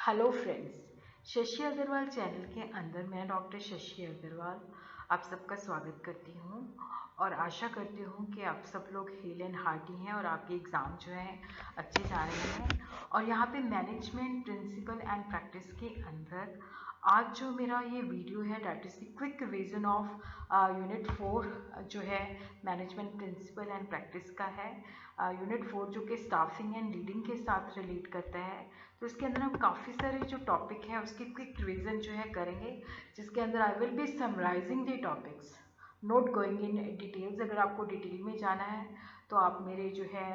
Hello friends, Shashi Agarwal channel के अंदर मैं डॉक्टर शशि अग्रवाल आप सबका स्वागत करती हूँ और आशा करती हूँ कि आप सब लोग हेल एंड हार्टी हैं और आपके एग्ज़ाम जो हैं अच्छे जा रहे हैं। और यहाँ पे मैनेजमेंट प्रिंसिपल एंड प्रैक्टिस के अंदर आज जो मेरा ये वीडियो है that is the quick revision of unit 4 जो है मैनेजमेंट प्रिंसिपल एंड प्रैक्टिस का है। यूनिट 4 जो कि स्टाफिंग एंड लीडिंग के साथ रिलेट करता है। तो इसके अंदर हम काफ़ी सारे जो टॉपिक हैं उसकी क्विक रिवीजन जो है करेंगे, जिसके अंदर I will be summarising the topics, not going in details. अगर आपको डिटेल में जाना है तो आप मेरे जो है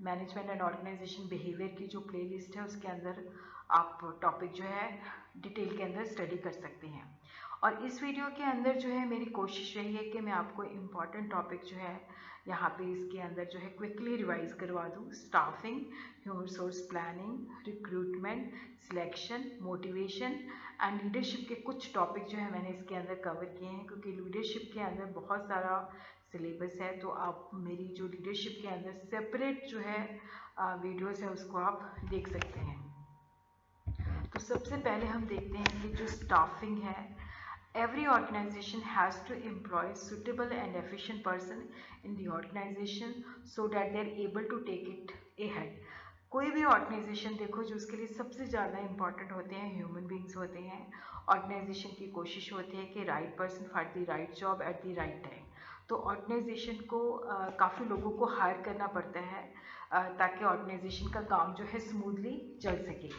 मैनेजमेंट एंड ऑर्गेनाइजेशन बिहेवियर की जो प्लेलिस्ट है उसके अंदर आप टॉपिक जो है डिटेल के अंदर स्टडी कर सकते हैं। और इस वीडियो के अंदर जो है मेरी कोशिश रही है कि मैं आपको इम्पॉर्टेंट टॉपिक जो है यहाँ पे इसके अंदर जो है क्विकली रिवाइज करवा दूँ। Staffing, human resource planning, recruitment, selection, motivation and leadership के कुछ टॉपिक जो है मैंने इसके अंदर कवर किए हैं, क्योंकि लीडरशिप के अंदर बहुत सारा सिलेबस है। तो आप मेरी जो लीडरशिप के अंदर सेपरेट जो है वीडियोस है उसको आप देख सकते हैं। तो सबसे पहले हम देखते हैं कि जो स्टाफिंग है, every organization has to employ suitable and efficient person in the organization so that they are able to take it ahead. कोई भी ऑर्गेनाइजेशन देखो जो उसके लिए सबसे ज़्यादा इंपॉर्टेंट होते हैं ह्यूमन बींग्स होते हैं। ऑर्गेनाइजेशन की कोशिश होती है कि right person for the right job at the right time. तो ऑर्गेनाइजेशन को काफ़ी लोगों को हायर करना पड़ता है ताकि ऑर्गेनाइजेशन का काम जो है स्मूथली चल सके।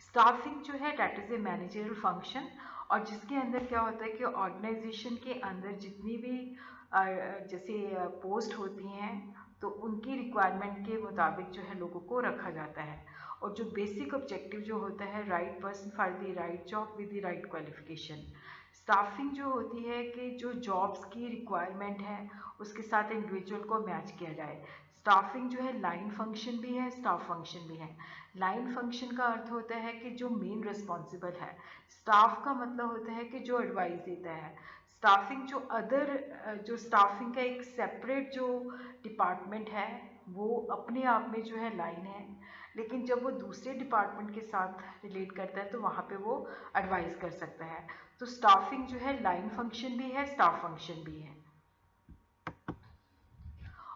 स्टाफिंग जो है that is a managerial function, और जिसके अंदर क्या होता है कि ऑर्गेनाइजेशन के अंदर जितनी भी जैसे पोस्ट होती हैं तो उनकी रिक्वायरमेंट के मुताबिक जो है लोगों को रखा जाता है। और जो बेसिक ऑब्जेक्टिव जो होता है right person for the right job with the right qualification. Staffing जो होती है कि जो जॉब्स की रिक्वायरमेंट है उसके साथ इंडिविजुअल को मैच किया जाए। स्टाफिंग जो है लाइन फंक्शन भी है, स्टाफ फंक्शन भी है। लाइन फंक्शन का अर्थ होता है कि जो मेन रिस्पॉन्सिबल है। स्टाफ का मतलब होता है कि जो एडवाइस देता है। स्टाफिंग जो जो स्टाफिंग का एक सेपरेट जो डिपार्टमेंट है वो अपने आप में जो है लाइन है, लेकिन जब वो दूसरे डिपार्टमेंट के साथ रिलेट करता है तो वहाँ पे वो एडवाइस कर सकता है। तो स्टाफिंग जो है लाइन फंक्शन भी है, स्टाफ फंक्शन भी है।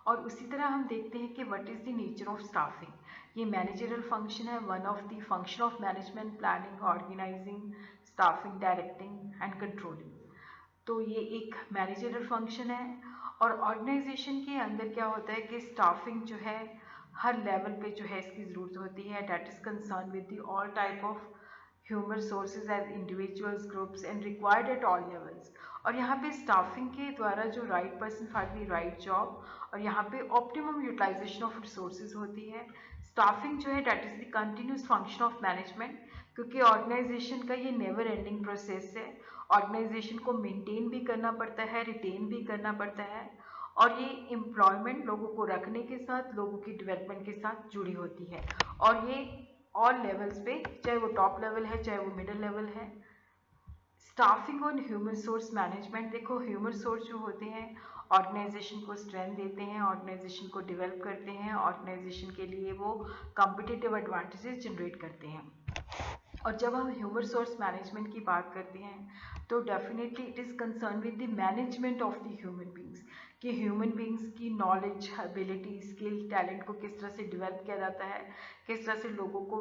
और उसी तरह हम देखते हैं कि what is the nature of staffing. ये मैनेजरल फंक्शन है, one of the function of management, planning, organising, staffing, directing and controlling. तो ये एक मैनेजरल फंक्शन है। और ऑर्गेनाइजेशन के अंदर क्या होता है कि स्टाफिंग जो है हर लेवल पे जो है इसकी ज़रूरत होती है। That is concern with the all type of human resources as individuals, groups and required at all levels. और यहाँ पे स्टाफिंग के द्वारा जो right person for the right job, और यहाँ पे ऑप्टिमम यूटिलाइजेशन ऑफ रिसोर्सेज होती है। स्टाफिंग जो है that is the continuous function of management, क्योंकि ऑर्गेनाइजेशन का ये नेवर एंडिंग प्रोसेस है। ऑर्गेनाइजेशन को मेंटेन भी करना पड़ता है, रिटेन भी करना पड़ता है। और ये एम्प्लॉयमेंट लोगों को रखने के साथ, लोगों की डेवलपमेंट के साथ जुड़ी होती है। और ये ऑल लेवल्स पे, चाहे वो टॉप लेवल है चाहे वो मिडिल लेवल है। Staffing on human source management, देखो ह्यूमन सोर्स जो होते हैं ऑर्गेनाइजेशन को स्ट्रेंथ देते हैं, ऑर्गेनाइजेशन को डेवलप करते हैं, ऑर्गेनाइजेशन के लिए वो कॉम्पिटिटिव एडवांटेजेस जनरेट करते हैं। और जब हम ह्यूमन रिसोर्स मैनेजमेंट की बात करते हैं तो definitely it is concern with the management of the human beings, कि ह्यूमन बींग्स की नॉलेज, एबिलिटी, स्किल, टैलेंट को किस तरह से डेवलप किया जाता है, किस तरह से लोगों को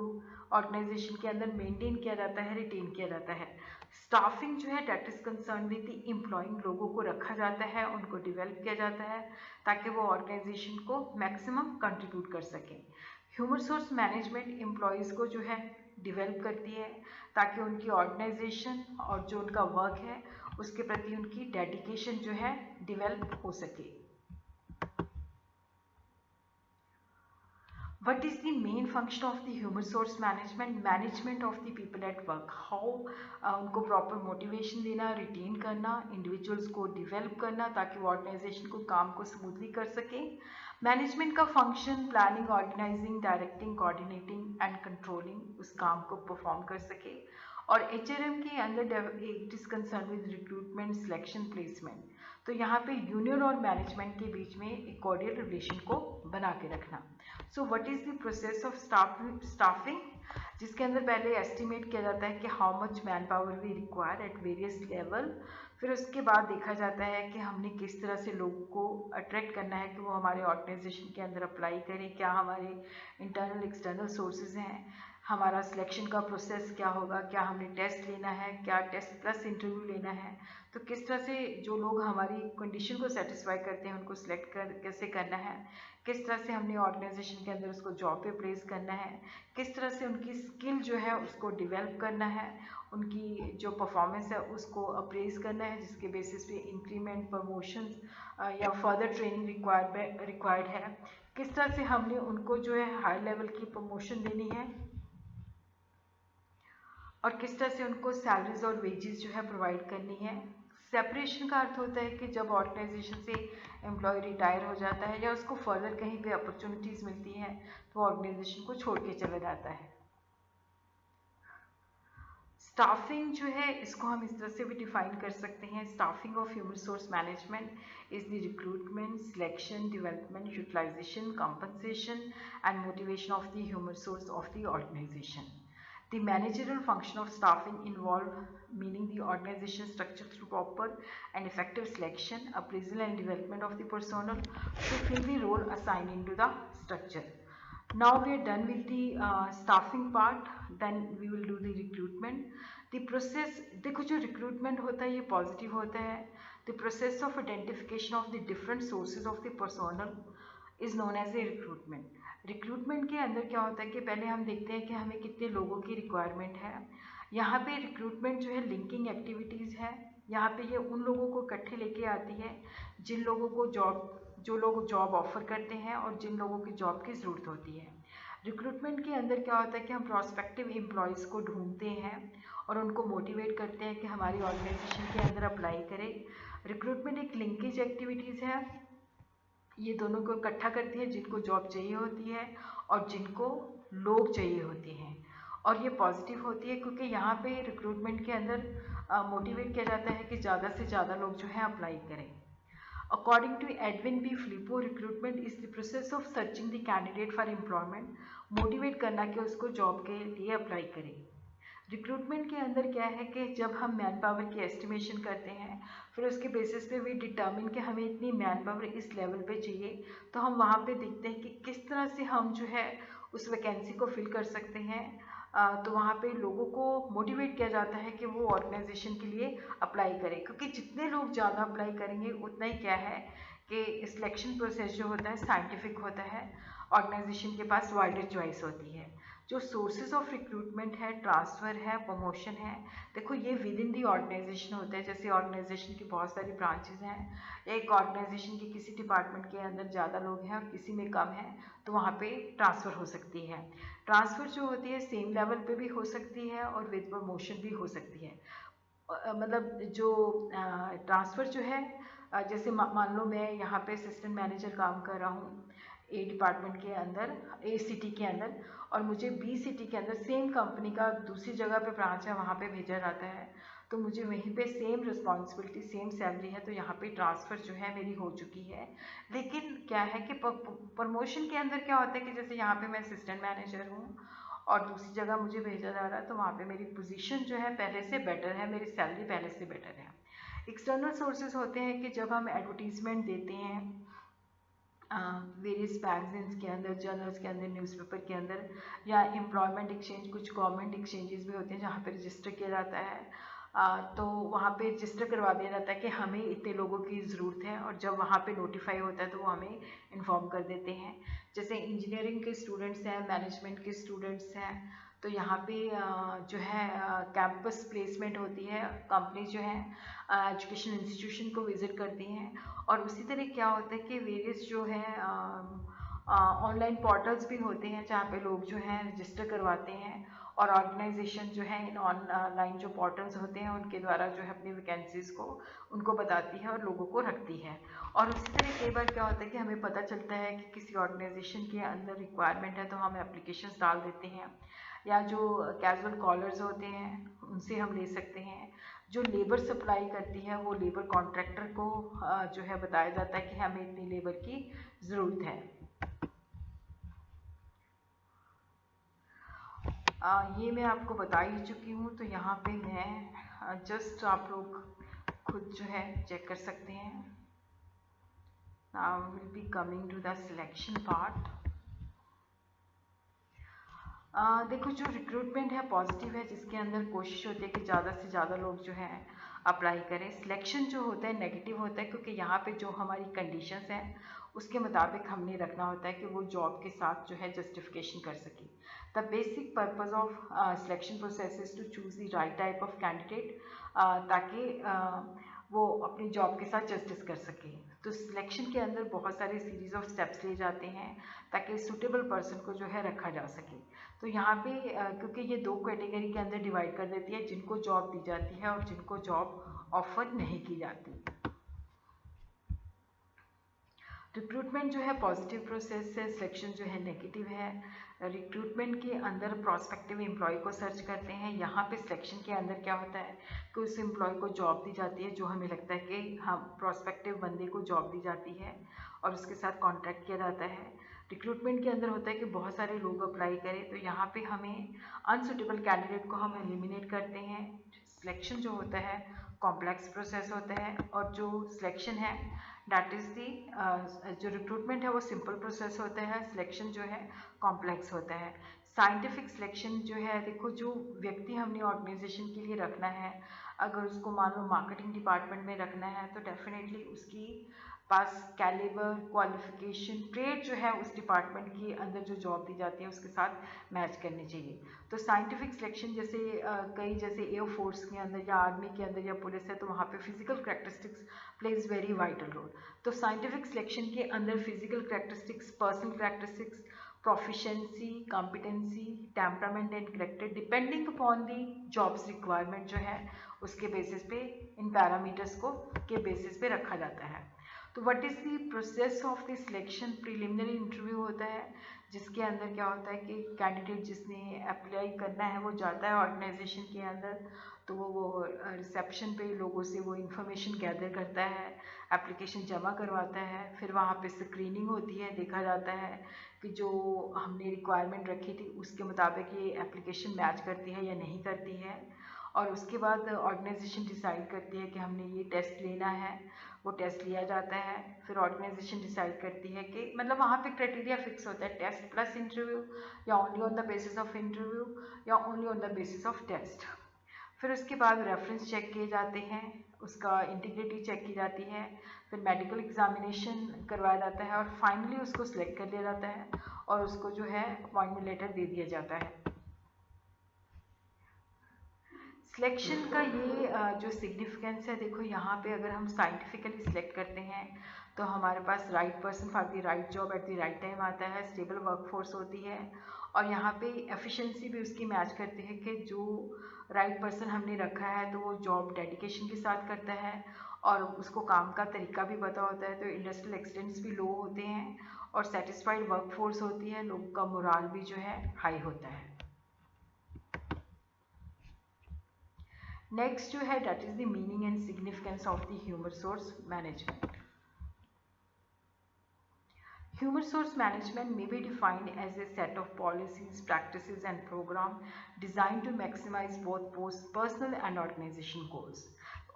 ऑर्गेनाइजेशन के अंदर मेंटेन किया जाता है, रिटेन किया जाता है। स्टाफिंग जो है that is concern with the employing, लोगों को रखा जाता है, उनको डेवलप किया जाता है ताकि वो ऑर्गेनाइजेशन को मैक्सिमम कंट्रीब्यूट कर सकें। ह्यूमन रिसोर्स मैनेजमेंट एम्प्लॉयज़ को जो है डेवलप करती है ताकि उनकी ऑर्गेनाइजेशन और जो उनका वर्क है उसके प्रति उनकी डेडिकेशन जो है डेवलप हो सके। What is the main function of the human resource management? Management of the people at work. How उनको प्रॉपर मोटिवेशन देना, रिटेन करना, इंडिविजुअल्स को डेवलप करना ताकि वो ऑर्गेनाइजेशन को काम को स्मूथली कर सकें। मैनेजमेंट का function planning, organising, directing, coordinating and controlling उस काम को परफॉर्म कर सके। और HRM के अंदर it is concern with recruitment, selection, placement. तो यहाँ पे यूनियन और मैनेजमेंट के बीच में एक कॉर्डियल रिलेशन को बना के रखना। So what is the process of staffing? जिसके अंदर पहले एस्टिमेट किया जाता है कि how much manpower we require at various level. फिर उसके बाद देखा जाता है कि हमने किस तरह से लोगों को अट्रैक्ट करना है कि वो हमारे ऑर्गेनाइजेशन के अंदर अप्लाई करें, क्या हमारे इंटरनल एक्सटर्नल सोर्सेज हैं, हमारा सिलेक्शन का प्रोसेस क्या होगा, क्या हमने टेस्ट लेना है, क्या टेस्ट प्लस इंटरव्यू लेना है, तो किस तरह से जो लोग हमारी कंडीशन को सेटिस्फाई करते हैं उनको सिलेक्ट कैसे करना है, किस तरह से हमने ऑर्गेनाइजेशन के अंदर उसको जॉब पे प्लेस करना है, किस तरह से उनकी स्किल जो है उसको डेवलप करना है, उनकी जो परफॉर्मेंस है उसको अप्रेज करना है, जिसके बेसिस पे इंक्रीमेंट, प्रमोशन या फर्दर ट्रेनिंग रिक्वायर्ड है, किस तरह से हमने उनको जो है हाई लेवल की प्रमोशन देनी है और किस तरह से उनको सैलरीज और वेजेस जो है प्रोवाइड करनी है। सेपरेशन का अर्थ होता है कि जब ऑर्गेनाइजेशन से एम्प्लॉय रिटायर हो जाता है या उसको फर्दर कहीं पे अपॉर्चुनिटीज़ मिलती हैं तो ऑर्गेनाइजेशन को छोड़ के चला जाता है। स्टाफिंग जो है इसको हम इस तरह से भी डिफाइन कर सकते हैं, staffing of human resource management is the recruitment, selection, development, utilisation, compensation and motivation of the human resource of the organisation. The managerial function of staffing involve meaning the organization structure through proper and effective selection, appraisal and development of the personnel to fill the role assigned into the structure. Now we are done with the staffing part, then we will do the recruitment. The process, देखो जो recruitment होता है ये positive होता है. The process of identification of the different sources of the personnel is known as a recruitment. Recruitment के अंदर क्या होता है कि पहले हम देखते हैं कि हमें कितने लोगों की रिक्वायरमेंट है। यहाँ पे रिक्रूटमेंट जो है लिंकिंग एक्टिविटीज़ है, यहाँ पे ये उन लोगों को इकट्ठे लेके आती है जिन लोगों को जो लोग जॉब ऑफर करते हैं और जिन लोगों की जॉब की ज़रूरत होती है। रिक्रूटमेंट के अंदर क्या होता है कि हम प्रॉस्पेक्टिव एम्प्लॉयज़ को ढूंढते हैं और उनको मोटिवेट करते हैं कि हमारी ऑर्गेनाइजेशन के अंदर अप्लाई करें। रिक्रूटमेंट एक लिंकेज एक्टिविटीज़ है, ये दोनों को इकट्ठा करती है जिनको जॉब चाहिए होती है और जिनको लोग चाहिए होते हैं, और ये पॉजिटिव होती है क्योंकि यहाँ पे रिक्रूटमेंट के अंदर मोटिवेट किया जाता है कि ज़्यादा से ज़्यादा लोग जो है अप्लाई करें। According to Edwin B Flippo, recruitment is the process of searching the candidate for employment, motivate करना कि उसको जॉब के लिए अप्लाई करें। रिक्रूटमेंट के अंदर क्या है कि जब हम मैन पावर की एस्टिमेशन करते हैं फिर उसके बेसिस पे वी डिटर्मिन कि हमें इतनी मैन पावर इस लेवल पे चाहिए, तो हम वहाँ पे देखते हैं कि किस तरह से हम जो है उस वैकेंसी को फिल कर सकते हैं। तो वहाँ पे लोगों को मोटिवेट किया जाता है कि वो ऑर्गेनाइजेशन के लिए अप्लाई करें, क्योंकि जितने लोग ज़्यादा अप्लाई करेंगे उतना ही क्या है कि सिलेक्शन प्रोसेस जो होता है साइंटिफिक होता है, ऑर्गेनाइजेशन के पास वाइडर चॉइस होती है। जो सोर्सेज ऑफ रिक्रूटमेंट है, ट्रांसफ़र है, प्रमोशन है, देखो ये विद इन दी ऑर्गेनाइजेशन होता है। जैसे ऑर्गेनाइजेशन की बहुत सारी ब्रांचेज हैं, एक ऑर्गेनाइजेशन के किसी डिपार्टमेंट के अंदर ज़्यादा लोग हैं और किसी में कम है, तो वहाँ पे ट्रांसफ़र हो सकती है। ट्रांसफ़र जो होती है सेम लेवल पे भी हो सकती है और विद प्रमोशन भी हो सकती है। मतलब जो ट्रांसफ़र जो है, जैसे मान लो मैं यहाँ पे असिस्टेंट मैनेजर काम कर रहा हूँ ए डिपार्टमेंट के अंदर, ए सिटी के अंदर, और मुझे बी सिटी के अंदर सेम कंपनी का दूसरी जगह पे ब्रांच है वहाँ पे भेजा जाता है, तो मुझे वहीं पे सेम रिस्पॉन्सिबिलिटी, सेम सैलरी है, तो यहाँ पे ट्रांसफ़र जो है मेरी हो चुकी है। लेकिन क्या है कि प्रमोशन के अंदर क्या होता है कि जैसे यहाँ पे मैं असिस्टेंट मैनेजर हूँ और दूसरी जगह मुझे भेजा जा रहा है, तो वहाँ पे मेरी पोजीशन जो है पहले से बेटर है, मेरी सैलरी पहले से बेटर है। एक्सटर्नल सोर्सेज होते हैं कि जब हम एडवर्टीजमेंट देते हैं वेरियस मैगजीन्स के अंदर, जर्नल्स के अंदर, न्यूज़पेपर के अंदर, या एम्प्लॉयमेंट एक्सचेंज, कुछ गवर्नमेंट एक्सचेंजेस भी होते हैं जहाँ पे रजिस्टर किया जाता है, तो वहाँ पे रजिस्टर करवा दिया जाता है कि हमें इतने लोगों की ज़रूरत है, और जब वहाँ पे नोटिफाई होता है तो वो हमें इन्फॉर्म कर देते हैं। जैसे इंजीनियरिंग के स्टूडेंट्स हैं, मैनेजमेंट के स्टूडेंट्स हैं, तो यहाँ पे जो है कैंपस प्लेसमेंट होती है, कंपनी जो है एजुकेशन इंस्टीट्यूशन को विज़िट करती हैं, और उसी तरह क्या होता है कि वेरियस जो है ऑनलाइन पोर्टल्स भी होते हैं जहाँ पे लोग जो हैं रजिस्टर करवाते हैं, और ऑर्गेनाइजेशन जो है इन ऑनलाइन जो पोर्टल्स होते हैं उनके द्वारा जो है अपनी वैकेंसीज़ को उनको बताती है और लोगों को रखती है। और उसी तरह कई बार क्या होता है कि हमें पता चलता है कि किसी ऑर्गेनाइजेशन के अंदर रिक्वायरमेंट है तो हम एप्लीकेशंस डाल देते हैं, या जो कैजुअल कॉलर्स होते हैं उनसे हम ले सकते हैं। जो लेबर सप्लाई करती है वो लेबर कॉन्ट्रैक्टर को जो है बताया जाता है कि हमें इतनी लेबर की ज़रूरत है। ये मैं आपको बता ही चुकी हूँ, तो यहाँ पे मैं जस्ट आप लोग खुद जो है चेक कर सकते हैं। Now will be coming to the selection part. देखो, जो रिक्रूटमेंट है पॉजिटिव है, जिसके अंदर कोशिश होती है कि ज़्यादा से ज़्यादा लोग जो है अप्लाई करें। सिलेक्शन जो होता है नेगेटिव होता है, क्योंकि यहाँ पे जो हमारी कंडीशंस हैं उसके मुताबिक हमने रखना होता है कि वो जॉब के साथ जो है जस्टिफिकेशन कर सके। The basic purpose of selection process is to choose the right type of candidate, ताकि वो अपनी जॉब के साथ जस्टिस कर सके। तो सिलेक्शन के अंदर बहुत सारे सीरीज ऑफ स्टेप्स लिए जाते हैं ताकि सुटेबल पर्सन को जो है रखा जा सके। तो यहाँ पे क्योंकि ये दो कैटेगरी के अंदर डिवाइड कर देती है, जिनको जॉब दी जाती है और जिनको जॉब ऑफर नहीं की जाती। रिक्रूटमेंट जो है पॉजिटिव प्रोसेस है, सिलेक्शन जो है नेगेटिव है। रिक्रूटमेंट के अंदर प्रोस्पेक्टिव एम्प्लॉय को सर्च करते हैं। यहाँ पे सिलेक्शन के अंदर क्या होता है कि उस एम्प्लॉय को जॉब दी जाती है जो हमें लगता है कि हम प्रोस्पेक्टिव बंदे को जॉब दी जाती है और उसके साथ कॉन्ट्रैक्ट किया जाता है। रिक्रूटमेंट के अंदर होता है कि बहुत सारे लोग अप्लाई करें, तो यहाँ पे हमें अनसुटेबल कैंडिडेट को हम एलिमिनेट करते हैं। सिलेक्शन जो होता है कॉम्प्लेक्स प्रोसेस होता है, और जो सिलेक्शन है डैट इज़ दी, जो रिक्रूटमेंट है वो सिंपल प्रोसेस होता है, सिलेक्शन जो है कॉम्प्लेक्स होता है। साइंटिफिक सिलेक्शन जो है, देखो जो व्यक्ति हमने ऑर्गेनाइजेशन के लिए रखना है, अगर उसको मान लो मार्केटिंग डिपार्टमेंट में रखना है तो डेफिनेटली उसकी पास कैलिबर, क्वालिफिकेशन, ट्रेड जो है उस डिपार्टमेंट के अंदर जो जॉब दी जाती है उसके साथ मैच करनी चाहिए। तो साइंटिफिक सिलेक्शन जैसे कई जैसे एयरफोर्स के अंदर या आर्मी के अंदर या पुलिस है, तो वहाँ पे physical characteristics plays very vital role. तो साइंटिफिक सिलेक्शन के अंदर physical characteristics, personal characteristics, proficiency, competency, temperament and character depending upon the jobs requirement जो है उसके बेसिस पे इन पैरामीटर्स को के बेसिस पे रखा जाता है। तो what is the process of the selection? Preliminary interview होता है, जिसके अंदर क्या होता है कि कैंडिडेट जिसने अप्लाई करना है वो जाता है ऑर्गेनाइजेशन के अंदर, तो वो रिसेप्शन पे लोगों से वो इन्फॉर्मेशन गैदर करता है, एप्लीकेशन जमा करवाता है, फिर वहाँ पे स्क्रीनिंग होती है, देखा जाता है कि जो हमने रिक्वायरमेंट रखी थी उसके मुताबिक ये एप्लीकेशन मैच करती है या नहीं करती है। और उसके बाद ऑर्गेनाइजेशन डिसाइड करती है कि हमने ये टेस्ट लेना है, वो टेस्ट लिया जाता है। फिर ऑर्गेनाइजेशन डिसाइड करती है कि मतलब वहाँ पे क्राइटेरिया फिक्स होता है, टेस्ट प्लस इंटरव्यू, या only on the basis of interview, या only on the basis of test. फिर उसके बाद रेफरेंस चेक किए जाते हैं, उसका इंटीग्रिटी चेक की जाती है, फिर मेडिकल एग्जामिनेशन करवाया जाता है और फाइनली उसको सिलेक्ट कर लिया जाता है और उसको जो है अपॉइंटमेंट लेटर दे दिया जाता है। सिलेक्शन का ये जो सिग्निफिकेंस है, देखो यहाँ पे अगर हम साइंटिफिकली सिलेक्ट करते हैं तो हमारे पास right person for the right job at the right time आता है, स्टेबल वर्कफोर्स होती है, और यहाँ पे एफिशिएंसी भी उसकी मैच करती है कि जो राइट पर्सन हमने रखा है तो वो जॉब डेडिकेशन के साथ करता है और उसको काम का तरीका भी पता होता है, तो इंडस्ट्रियल एक्सीडेंट्स भी लो होते हैं और सेटिस्फाइड वर्कफोर्स होती है, लोगों का मोराल भी जो है हाई होता है। नेक्स्ट जो है that is the meaning and significance of the human source management. Human source management may be defined as a set of policies, practices, and programs designed to maximize both personal and organization goals.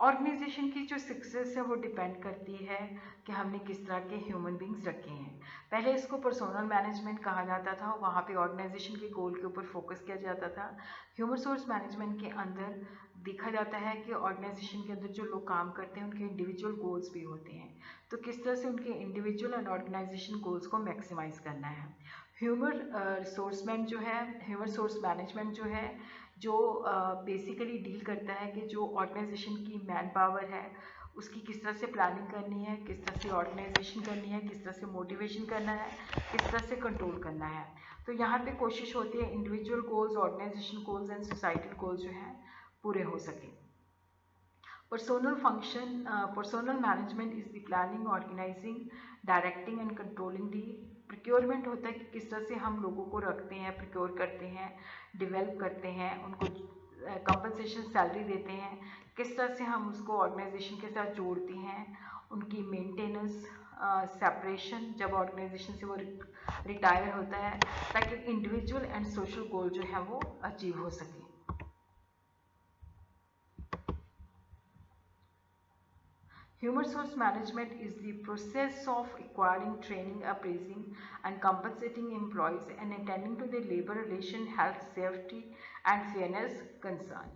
Organisation की जो success है वो depend करती है कि हमने किस तरह के ह्यूमन बींग्स रखे हैं। पहले इसको पर्सोनल मैनेजमेंट कहा जाता था, वहाँ पे ऑर्गेनाइजेशन के गोल के ऊपर फोकस किया जाता था। ह्यूमन सोर्स मैनेजमेंट के अंदर देखा जाता है कि ऑर्गेनाइजेशन के अंदर जो लोग काम करते हैं उनके इंडिविजुअल गोल्स भी होते हैं, तो किस तरह से उनके इंडिविजुअल एंड ऑर्गेनाइजेशन गोल्स को मैक्सिमाइज करना है। ह्यूमन रिसोर्समैन जो है, ह्यूमन सोर्स मैनेजमेंट जो है, जो बेसिकली डील करता है कि जो ऑर्गेनाइजेशन की मैन पावर है उसकी किस तरह से प्लानिंग करनी है, किस तरह से ऑर्गेनाइजेशन करनी है, किस तरह से मोटिवेशन करना है, किस तरह से कंट्रोल करना है। तो यहाँ पे कोशिश होती है individual goals, organisation goals and societal goals जो हैं पूरे हो सके। Personal function, personal management is the planning, organizing, directing and controlling the procurement होता है कि किस तरह से हम लोगों को रखते हैं, प्रिक्योर करते हैं, डिवेल्प करते हैं, उनको कंपनसेशन सैलरी देते हैं, किस तरह से हम उसको ऑर्गेनाइजेशन के साथ जोड़ते हैं, उनकी मेंटेनेंस, सेपरेशन जब ऑर्गेनाइजेशन से वो रिटायर होता है, ताकि इंडिविजुअल एंड सोशल गोल जो है वो अचीव हो सके। Human resource management is the process of acquiring, training, appraising, and compensating employees and attending to their labor relation, health, safety, and fairness concern.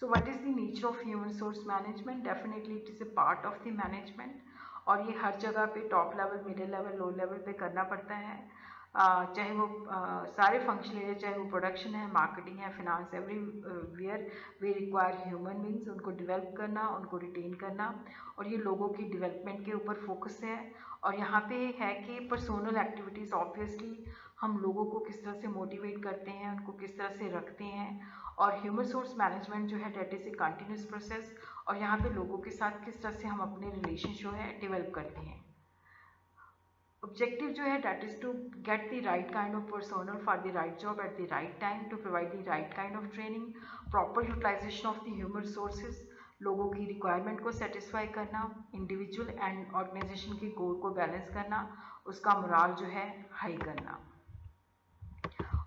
So what is the nature of human resource management? Definitely it is a part of the management, और ये हर जगह पे top level, middle level, low level पे करना पड़ता है। चाहे वो सारे फंक्शन एरिया, चाहे वो प्रोडक्शन है, मार्केटिंग है, finance, everywhere we require human beings. उनको डेवलप करना, उनको रिटेन करना, और ये लोगों की डेवलपमेंट के ऊपर फोकस है। और यहाँ पे है कि पर्सनल एक्टिविटीज़, ऑब्वियसली हम लोगों को किस तरह से मोटिवेट करते हैं, उनको किस तरह से रखते हैं। और ह्यूमन रिसोर्स मैनेजमेंट जो है that is a continuous process, और यहाँ पे लोगों के साथ किस तरह से हम अपने रिलेशन जो है डेवलप करते हैं। Objective जो है that is to get the right kind of personnel for the right job at the right time, to provide the right kind of training, proper utilization of the human resources, लोगों की requirement को satisfy करना, individual and organisation के गोल को balance करना, उसका morale जो है हाई करना।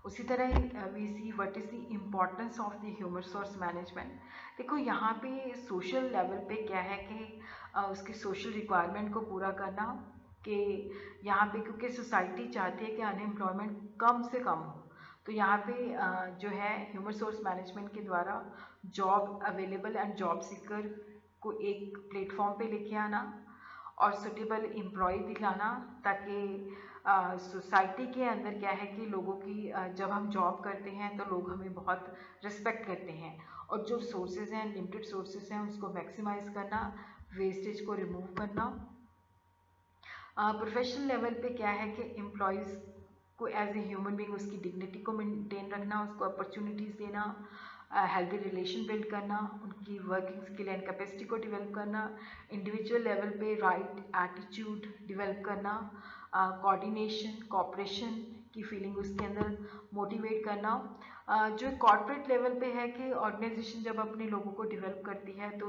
उसी तरह we see what is the importance of the human resource management. देखो यहाँ पे सोशल लेवल पे क्या है कि उसकी सोशल रिक्वायरमेंट को पूरा करना, कि यहाँ पे क्योंकि सोसाइटी चाहती है कि अनएम्प्लॉयमेंट कम से कम हो, तो यहाँ पे जो है ह्यूमन रिसोर्स मैनेजमेंट के द्वारा job available and job seeker को एक प्लेटफॉर्म पे लेके आना और सुटेबल एम्प्लॉय दिलाना, ताकि सोसाइटी के अंदर क्या है कि लोगों की जब हम जॉब करते हैं तो लोग हमें बहुत रिस्पेक्ट करते हैं, और जो सोर्सेज हैं, लिमिटेड सोर्सेज हैं, उसको मैक्सिमाइज करना, वेस्टेज को रिमूव करना। प्रोफेशनल लेवल पे क्या है कि एम्प्लॉयज़ को एज ए ह्यूमन बीइंग उसकी डिग्निटी को मेंटेन रखना, उसको अपॉर्चुनिटीज़ देना, हेल्दी रिलेशन बिल्ड करना, उनकी वर्किंग स्किल एंड कैपेसिटी को डेवलप करना, इंडिविजुअल लेवल पे राइट एटीट्यूड डेवलप करना, कोऑर्डिनेशन, कोऑपरेशन की फीलिंग उसके अंदर मोटिवेट करना। जो कॉर्पोरेट लेवल पे है कि ऑर्गेनाइजेशन जब अपने लोगों को डेवलप करती है तो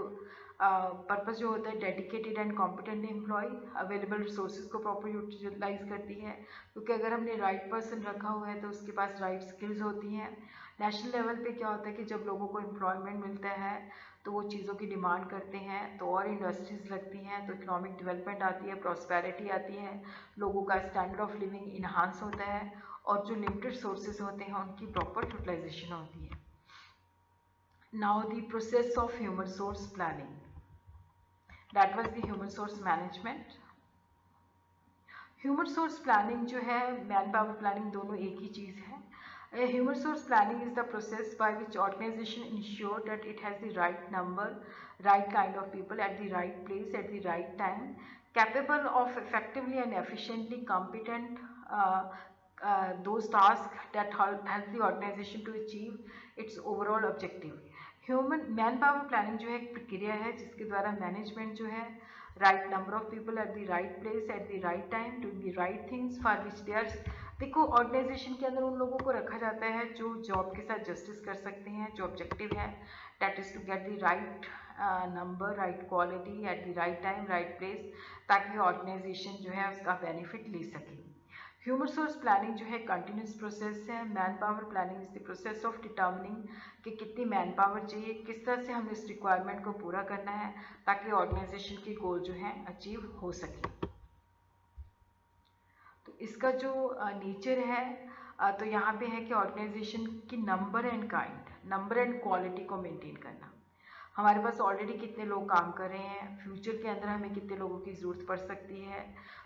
पर्पस जो होता है dedicated and competent employ, available resources को प्रॉपर यूटिलाइज करती है, क्योंकि अगर हमने राइट पर्सन रखा हुआ है तो उसके पास राइट स्किल्स होती हैं। नेशनल लेवल पे क्या होता है कि जब लोगों को एम्प्लॉयमेंट मिलता है तो वो चीज़ों की डिमांड करते हैं, तो और इंडस्ट्रीज लगती हैं, तो इकोनॉमिक डेवलपमेंट आती है, प्रॉस्पेरिटी आती है, लोगों का स्टैंडर्ड ऑफ लिविंग इन्हांस होता है, और जो लिमिटेड सोर्सेज होते हैं उनकी प्रॉपर यूटिलाइजेशन होती है। Now the process of human resource planning, that was the human resource management. Human resource planning जो है, मैन पावर प्लानिंग, दोनों एक ही चीज़ है। Human resource planning is the process by which organization ensure that it has the right number, right kind of people at the right place at the right time, capable of effectively and efficiently competent those tasks that help the organization to achieve its overall objective. Human man power planning जो है एक प्रक्रिया है जिसके द्वारा management जो है right number of people at the right place at the right time doing the right things for which they are. देखो ऑर्गेनाइजेशन के अंदर उन लोगों को रखा जाता है जो जॉब के साथ जस्टिस कर सकते हैं, जो ऑब्जेक्टिव है that is to get the right number, right quality at the right time, right place, ताकि ऑर्गेनाइजेशन जो है उसका बेनिफिट ले सके। ह्यूमन रिसोर्स प्लानिंग जो है कंटिन्यूस प्रोसेस है। Man power planning is the process of determining कि कितनी मैन पावर चाहिए, किस तरह से हमें इस रिक्वायरमेंट को पूरा करना है ताकि ऑर्गेनाइजेशन के गोल जो है अचीव हो सके। तो इसका जो नेचर है तो यहाँ पे है कि ऑर्गेनाइजेशन की number and kind, number and quality को मेंटेन करना। हमारे पास ऑलरेडी कितने लोग काम कर रहे हैं, फ्यूचर के अंदर हमें कितने लोगों की ज़रूरत पड़ सकती है,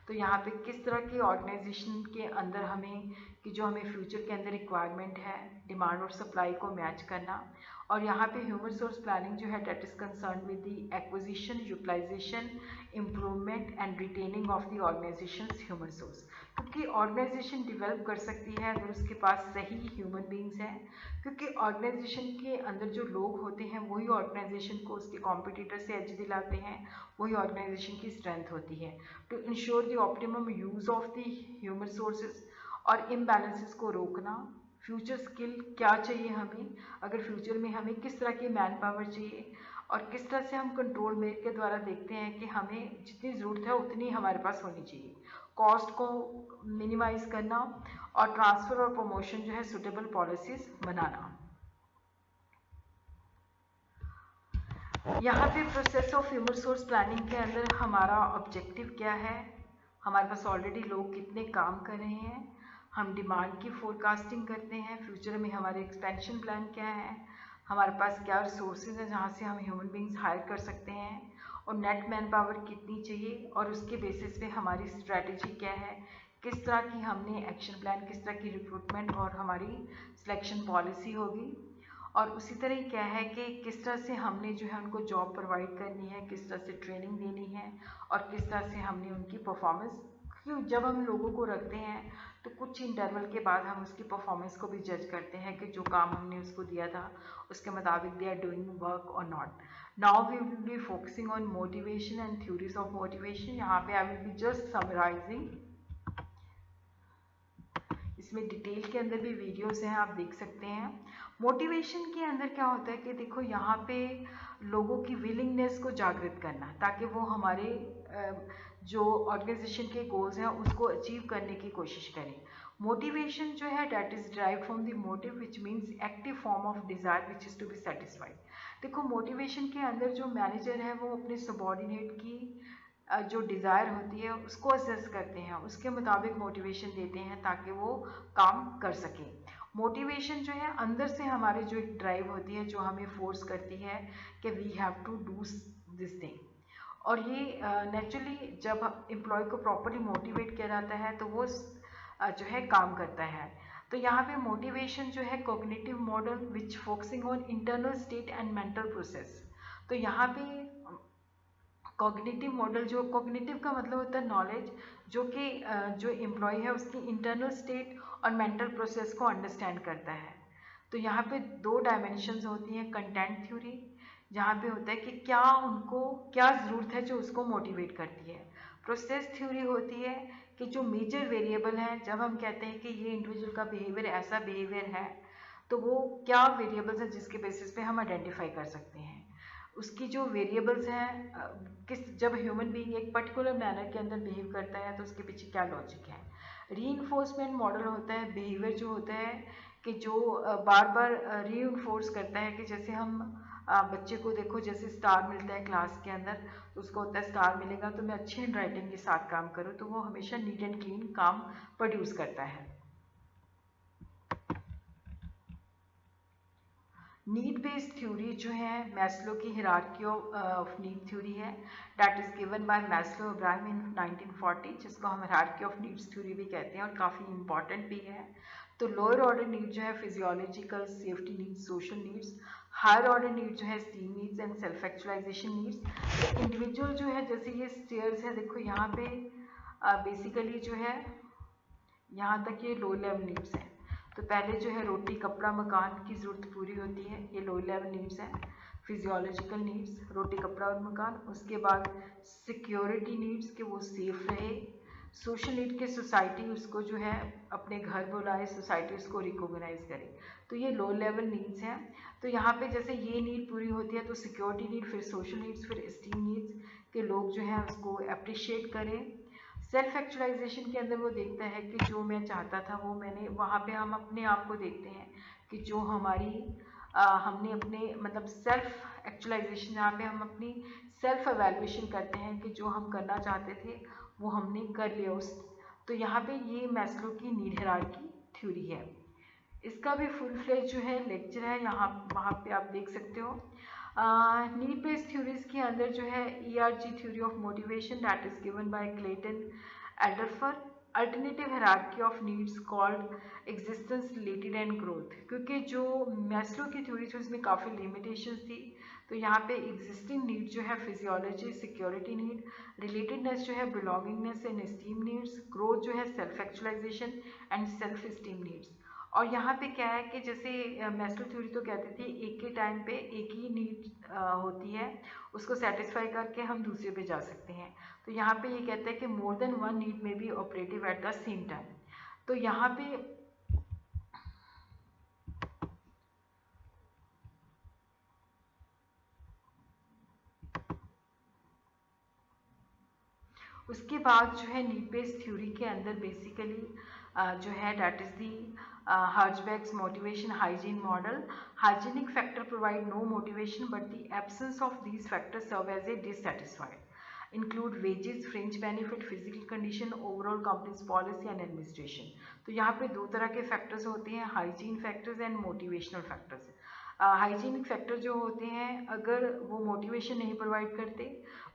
तो यहाँ पे किस तरह की ऑर्गेनाइजेशन के अंदर हमें कि जो हमें फ्यूचर के अंदर रिक्वायरमेंट है, डिमांड और सप्लाई को मैच करना। और यहाँ पे ह्यूमन रिसोर्स प्लानिंग जो है that is concern with the acquisition, utilisation, improvement and retaining of the organisation human resource. क्योंकि ऑर्गेनाइजेशन डेवलप कर सकती है अगर उसके पास सही ह्यूमन बींग्स हैं, क्योंकि ऑर्गेनाइजेशन के अंदर जो लोग होते हैं वही ऑर्गेनाइजेशन को उसके कॉम्पिटिटर से एज दिलाते हैं, वही ऑर्गेनाइजेशन की स्ट्रेंथ होती है। To ensure the optimum use of the human resources और इम्बैलेंसेस को रोकना, फ्यूचर स्किल क्या चाहिए हमें, अगर फ्यूचर में हमें किस तरह की मैन पावर चाहिए, और किस तरह से हम कंट्रोल मेट के द्वारा देखते हैं कि हमें जितनी ज़रूरत है उतनी हमारे पास होनी चाहिए, कॉस्ट को मिनिमाइज करना और ट्रांसफ़र और प्रमोशन जो है सुटेबल पॉलिसीज़ बनाना। यहाँ पे process of human resource planning के अंदर हमारा ऑब्जेक्टिव क्या है, हमारे पास ऑलरेडी लोग कितने काम कर रहे हैं, हम डिमांड की फोरकास्टिंग करते हैं, फ्यूचर में हमारे एक्सपेंशन प्लान क्या है, हमारे पास क्या रिसोर्सेज हैं जहाँ से हम ह्यूमन बींग्स हायर कर सकते हैं, और नेट मैन पावर कितनी चाहिए, और उसके बेसिस पे हमारी स्ट्रैटेजी क्या है, किस तरह की हमने एक्शन प्लान, किस तरह की रिक्रूटमेंट और हमारी सिलेक्शन पॉलिसी होगी, और उसी तरह क्या है कि किस तरह से हमने जो है उनको जॉब प्रोवाइड करनी है, किस तरह से ट्रेनिंग देनी है, और किस तरह से हमने उनकी परफॉर्मेंस, क्यों जब हम लोगों को रखते हैं तो कुछ इंटरवल के बाद हम उसकी परफॉर्मेंस को भी जज करते हैं कि जो काम हमने उसको दिया था उसके मुताबिक दे आर डूइंग वर्क और not. Now we will be focusing on motivation and theories of motivation. यहाँ पे I will be just summarising, इसमें डिटेल के अंदर भी वीडियोस हैं, आप देख सकते हैं। मोटिवेशन के अंदर क्या होता है कि देखो यहाँ पे लोगों की विलिंगनेस को जागृत करना, ताकि वो हमारे जो ऑर्गेनाइजेशन के गोल्स हैं उसको अचीव करने की कोशिश करें। मोटिवेशन जो है that is drive from the motive which means active form of desire which is to be satisfied. देखो मोटिवेशन के अंदर जो मैनेजर है वो अपने सबॉर्डिनेट की जो डिज़ायर होती है उसको असेस करते हैं, उसके मुताबिक मोटिवेशन देते हैं ताकि वो काम कर सकें। मोटिवेशन जो है अंदर से हमारे जो एक ड्राइव होती है जो हमें फोर्स करती है कि we have to do this thing, और ये नेचुरली जब एम्प्लॉय को प्रॉपरली मोटिवेट किया जाता है तो वो जो है काम करता है। तो यहाँ पे मोटिवेशन जो है cognitive model which focusing on internal state and mental process. तो यहाँ पे कॉग्निटिव मॉडल, जो कॉग्निटिव का मतलब होता है नॉलेज, जो कि जो एम्प्लॉय है उसकी इंटरनल स्टेट और मेंटल प्रोसेस को अंडरस्टैंड करता है। तो यहाँ पे दो डायमेंशंस होती हैं, कंटेंट थ्योरी जहाँ पे होता है कि क्या उनको क्या ज़रूरत है जो उसको मोटिवेट करती है। प्रोसेस थ्योरी होती है कि जो मेजर वेरिएबल हैं, जब हम कहते हैं कि ये इंडिविजुअल का बिहेवियर ऐसा बिहेवियर है तो वो क्या वेरिएबल्स हैं जिसके बेसिस पे हम आइडेंटिफाई कर सकते हैं। उसकी जो वेरिएबल्स हैं किस जब ह्यूमन बीइंग एक पर्टिकुलर मैनर के अंदर बिहेव करता है तो उसके पीछे क्या लॉजिक है। रीइंफोर्समेंट मॉडल होता है बिहेवियर जो होता है कि जो बार बार रीइंफोर्स करता है, कि जैसे हम बच्चे को देखो जैसे स्टार मिलता है क्लास के अंदर तो उसको होता है स्टार मिलेगा तो मैं अच्छी हैंड राइटिंग के साथ काम करूँ, तो वो हमेशा नीट एंड क्लीन काम प्रोड्यूस करता है। नीड बेस्ड थ्योरी जो है मैस्लो की हिरार्की ऑफ नीड थ्योरी है, that is given by Maslow Abraham in 1940, जिसको हम हिरार्की ऑफ नीड्स थ्योरी भी कहते हैं और काफ़ी इंपॉर्टेंट भी है। तो लोअर ऑर्डर नीड जो है physiological, safety needs, social needs. Higher order need जो है esteem needs and self actualisation needs. तो इंडिविजुअल जो है जैसे ये स्टेयर्स है, देखो यहाँ पे बेसिकली जो है यहाँ तक ये लो लेवल नीड्स हैं। तो पहले जो है रोटी कपड़ा मकान की ज़रूरत पूरी होती है, ये लो लेवल नीड्स हैं, फिजियोलॉजिकल नीड्स रोटी कपड़ा और मकान। उसके बाद सिक्योरिटी नीड्स कि वो सेफ रहे। सोशल नीड के सोसाइटी उसको जो है अपने घर बुलाए, सोसाइटी उसको रिकॉग्नाइज करे, तो ये लो लेवल नीड्स हैं। तो यहाँ पे जैसे ये नीड पूरी होती है तो सिक्योरिटी नीड, फिर सोशल नीड्स, फिर स्टीम नीड्स के लोग जो है उसको अप्रिशिएट करें। सेल्फ एक्चुअलाइजेशन के अंदर वो देखता है कि जो मैं चाहता था वो मैंने, वहाँ पे हम अपने आप को देखते हैं कि जो हमारी हमने अपने मतलब सेल्फ एक्चुअलाइजेशन जहाँ पे हम अपनी सेल्फ एवेल्युएशन करते हैं कि जो हम करना चाहते थे वो हमने कर लिया उस। तो यहाँ पे ये मैस्लो की नीड हायरार्की थ्योरी है। इसका भी फुल फ्लेज जो है लेक्चर है, यहाँ वहाँ पे आप देख सकते हो। नीड बेस्ड थ्योरीज के अंदर जो है ERG theory of motivation that is given by Clayton Alderfer. Alternative hierarchy of needs called existence related and growth, क्योंकि जो मैस्लो की थ्योरी थी उसमें काफ़ी लिमिटेशंस थी। तो यहाँ पे एग्जिस्टिंग नीड जो है फिजियोलॉजी, सिक्योरिटी नीड, रिलेटेडनेस जो है belongingness and esteem needs, growth जो है self actualisation and self esteem needs. और यहाँ पे क्या है कि जैसे मैस्लो थ्योरी तो कहती थी एक ही टाइम पे एक ही नीड होती है, उसको सेटिस्फाई करके हम दूसरे पे जा सकते हैं। तो यहाँ पे ये कहता है कि more than one need may be operative at the same time. तो यहाँ पे उसके बाद जो है नीड बेस्ड थ्योरी के अंदर बेसिकली जो है that is the Herzberg's motivation hygiene model. Hygienic factor provide no motivation, but the absence of these factors serve as a dissatisfied. Include wages, fringe benefit, physical condition, overall company's policy and administration. तो यहाँ पे दो तरह के factors होते हैं, hygiene factors and motivational factors. Hygienic factor जो होते हैं अगर वो मोटिवेशन नहीं प्रोवाइड करते,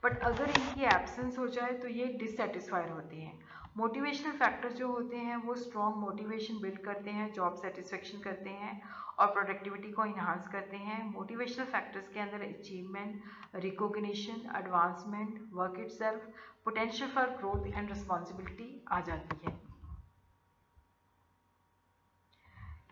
बट अगर इनकी एब्सेंस हो जाए तो ये डिससेटिस्फाइड होते हैं. मोटिवेशनल फैक्टर्स जो होते हैं वो स्ट्रॉन्ग मोटिवेशन बिल्ड करते हैं, जॉब सेटिस्फेक्शन करते हैं और प्रोडक्टिविटी को इन्हांस करते हैं. मोटिवेशनल फैक्टर्स के अंदर achievement, recognition, advancement, work itself, potential for growth and responsibility आ जाती है.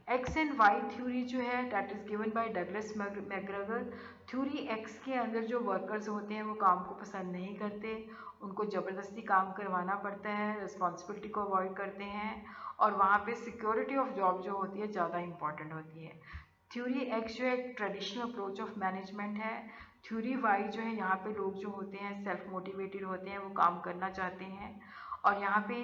एक्स एंड वाई थ्योरी जो है that is given by Douglas McGregor. Theory X के अंदर जो वर्कर्स होते हैं वो काम को पसंद नहीं करते, उनको ज़बरदस्ती काम करवाना पड़ता है, रिस्पॉन्सिबिलिटी को अवॉइड करते हैं और वहाँ पे सिक्योरिटी ऑफ जॉब जो होती है ज़्यादा इंपॉर्टेंट होती है. थ्योरी एक्स जो है एक ट्रेडिशनल अप्रोच ऑफ मैनेजमेंट है. थ्योरी वाई जो है यहाँ पे लोग जो होते हैं सेल्फ मोटिवेटेड होते हैं, वो काम करना चाहते हैं और यहाँ पे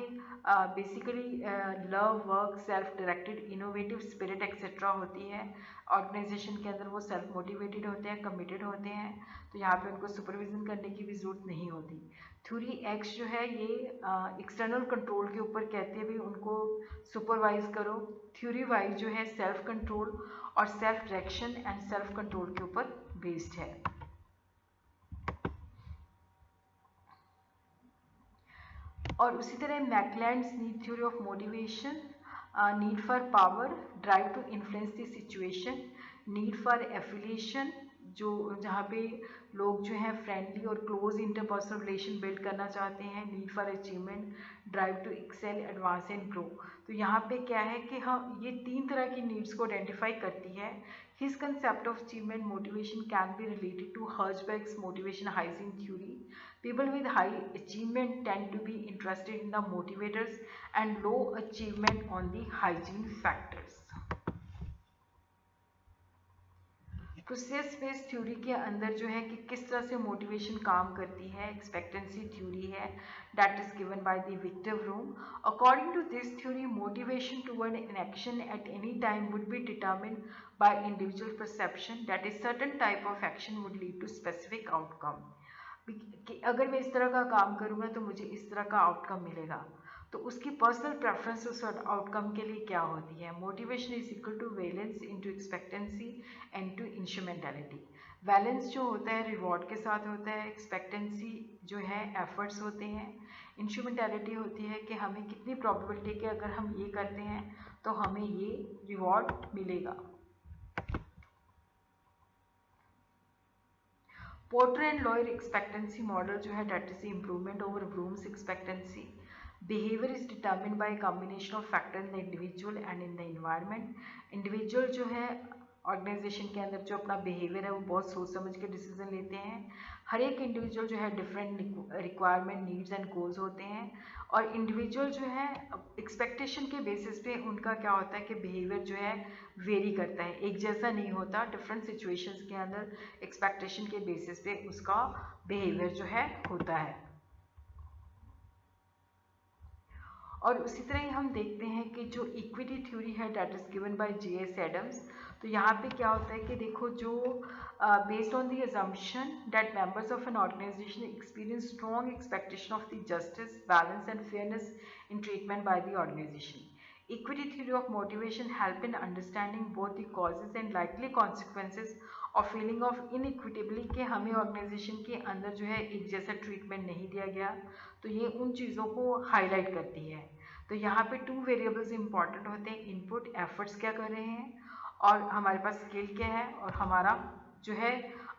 basically love, work, self directed, innovative spirit etcetera होती है. ऑर्गेनाइजेशन के अंदर वो सेल्फ मोटिवेटेड होते हैं, कमिटेड होते हैं, तो यहाँ पे उनको सुपरविजन करने की भी ज़रूरत नहीं होती. थ्योरी एक्स जो है ये एक्सटर्नल कंट्रोल के ऊपर कहते हैं भी उनको सुपरवाइज करो. थ्योरी वाई जो है सेल्फ कंट्रोल और self direction and self control के ऊपर बेस्ड है. और उसी तरह McClelland's need theory of motivation, need for power, drive to influence the situation, need for affiliation जो जहाँ पे लोग जो हैं फ्रेंडली और क्लोज इंटरपर्सनल रिलेशन बिल्ड करना चाहते हैं, need for achievement, drive to excel, advance and grow. तो यहाँ पे क्या है कि हम ये तीन तरह की नीड्स को आइडेंटिफाई करती है. His concept of achievement motivation can be related to Herzberg's motivation hygiene theory. People with high achievement tend to be interested in the motivators and low achievement on the hygiene factors. Process based theory के अंदर जो है कि किस तरह से motivation काम करती है, एक्सपेक्टेंसी थ्योरी है that is given by the Victor Vroom. According to this theory motivation toward an action at any time would be determined by individual perception that is certain type of action would lead to specific outcome. कि अगर मैं इस तरह का काम करूँगा तो मुझे इस तरह का आउटकम मिलेगा, तो उसकी पर्सनल प्रेफरेंस उस आउटकम के लिए क्या होती है. Motivation is equal to valence into expectancy and to instrumentality. Valence जो होता है रिवॉर्ड के साथ होता है, एक्सपेक्टेंसी जो है एफर्ट्स होते हैं, इंस्ट्रूमेंटलिटी होती है कि हमें कितनी प्रोबेबिलिटी कि अगर हम ये करते हैं तो हमें ये रिवॉर्ड मिलेगा. Porter and Lawler expectancy model जो है that is improvement over Vroom's expectancy. Behaviour is determined by combination of factor in the individual and in the environment. Individual जो है ऑर्गेनाइजेशन के अंदर जो अपना बिहेवियर है वो बहुत सोच समझ के डिसीजन लेते हैं. हर एक इंडिविजुअल जो है different requirement, needs and goals होते हैं और इंडिविजुअल जो है एक्सपेक्टेशन के बेसिस पे उनका क्या होता है कि बिहेवियर जो है वेरी करता है, एक जैसा नहीं होता. डिफरेंट सिचुएशंस के अंदर एक्सपेक्टेशन के बेसिस पे उसका बिहेवियर जो है होता है. और उसी तरह ही हम देखते हैं कि जो इक्विटी थ्योरी है that is given by J.S. Adams. तो यहाँ पे क्या होता है कि देखो जो based on the assumption that members of an organisation experience strong expectation of the justice, balance and fairness in treatment by the organization. Equity theory of motivation help in understanding both the causes and likely consequences of feeling of inequitably कि हमें organisation के अंदर जो है एक जैसा treatment नहीं दिया गया, तो ये उन चीज़ों को हाईलाइट करती है. तो यहाँ पे टू वेरिएबल्स इंपॉर्टेंट होते हैं, इनपुट एफर्ट्स क्या कर रहे हैं और हमारे पास स्किल क्या है और हमारा जो है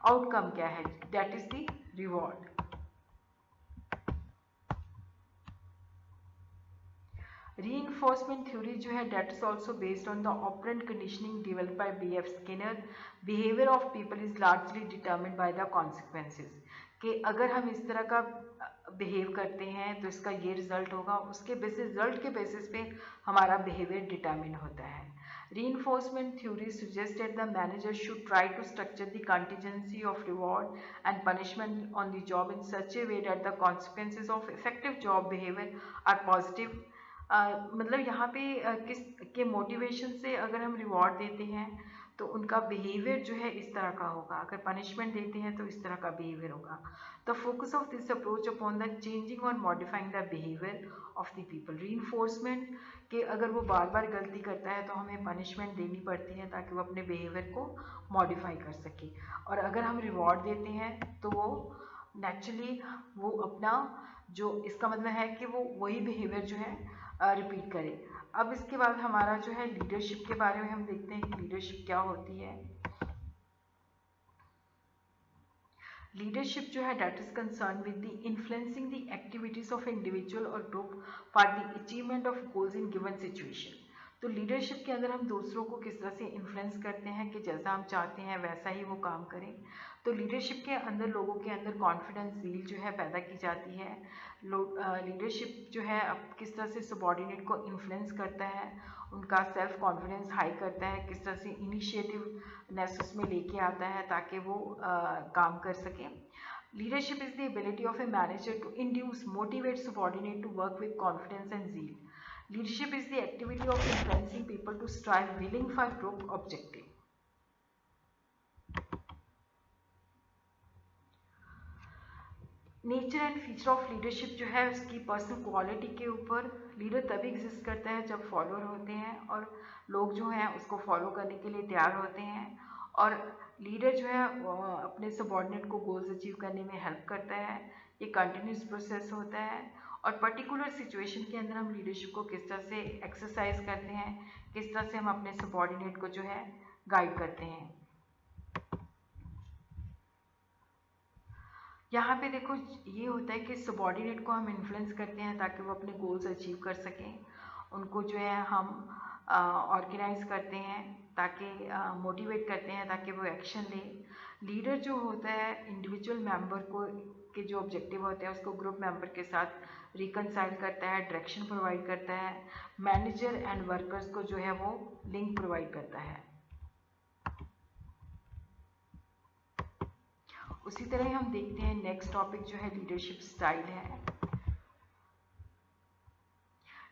आउटकम क्या है, that is the reward. Reinforcement theory जो है that is also based on the operant conditioning developed by B.F. Skinner. Behavior of people is largely determined by the consequences. कि अगर हम इस तरह का बिहेव करते हैं तो इसका ये रिजल्ट होगा, उसके बेसिस रिजल्ट के बेसिस पे हमारा बिहेवियर डिटरमिन होता है. Reinforcement theory suggests that the manager should try to structure the contingency of reward and punishment on the job in such a way that the consequences of effective job behavior are positive. मतलब यहाँ पे किस के motivation से अगर हम reward देते हैं तो उनका बिहेवियर जो है इस तरह का होगा, अगर पनिशमेंट देते हैं तो इस तरह का बिहेवियर होगा. The focus of this approach upon the changing और modifying the behaviour of the people. Reinforcement कि अगर वो बार बार गलती करता है तो हमें पनिशमेंट देनी पड़ती है ताकि वो अपने बिहेवियर को मॉडिफाई कर सके, और अगर हम रिवॉर्ड देते हैं तो वो नेचुरली वो अपना जो इसका मतलब है कि वो वही बिहेवियर जो है रिपीट करे. अब इसके बाद हमारा जो है लीडरशिप के बारे में हम देखते हैं कि लीडरशिप क्या होती है. लीडरशिप जो है that is concern with the influencing the activities of individual और group for the achievement of goals in given situation. तो लीडरशिप के अंदर हम दूसरों को किस तरह से इन्फ्लुएंस करते हैं कि जैसा हम चाहते हैं वैसा ही वो काम करें. तो लीडरशिप के अंदर लोगों के अंदर कॉन्फिडेंस ज़ील जो है पैदा की जाती है. लीडरशिप जो है अब किस तरह से सबॉर्डिनेट को इन्फ्लुएंस करता है, उनका सेल्फ कॉन्फिडेंस हाई करता है, किस तरह से इनिशिएटिवनेस उसमें लेके आता है ताकि वो काम कर सके. Leadership is the ability of a manager to induce motivate subordinate to work with confidence and zeal. Leadership is the activity of influencing people to strive willing for group objective. Nature and feature of leadership जो है उसकी personal quality के ऊपर. Leader तभी exist करता है जब follower होते हैं और लोग जो हैं उसको फॉलो करने के लिए तैयार होते हैं, और लीडर जो है अपने सबॉर्डिनेट को गोल्स अचीव करने में हेल्प करता है. ये कंटिन्यूस प्रोसेस होता है, और पर्टिकुलर सिचुएशन के अंदर हम लीडरशिप को किस तरह से एक्सरसाइज करते हैं, किस तरह से हम अपने सबॉर्डिनेट को जो है गाइड करते हैं. यहाँ पे देखो ये होता है कि सबॉर्डिनेट को हम इन्फ्लुएंस करते हैं ताकि वो अपने गोल्स अचीव कर सकें. उनको जो है हम ऑर्गेनाइज करते हैं ताकि मोटिवेट करते हैं ताकि वो एक्शन ले. लीडर जो होता है इंडिविजुअल मेंबर को के जो ऑब्जेक्टिव होते हैं उसको ग्रुप मेंबर के साथ रिकनसाइल करता है, डायरेक्शन प्रोवाइड करता है. मैनेजर एंड वर्कर्स को जो है वो लिंक प्रोवाइड करता है. उसी तरह हम देखते हैं नेक्स्ट टॉपिक जो है लीडरशिप स्टाइल है.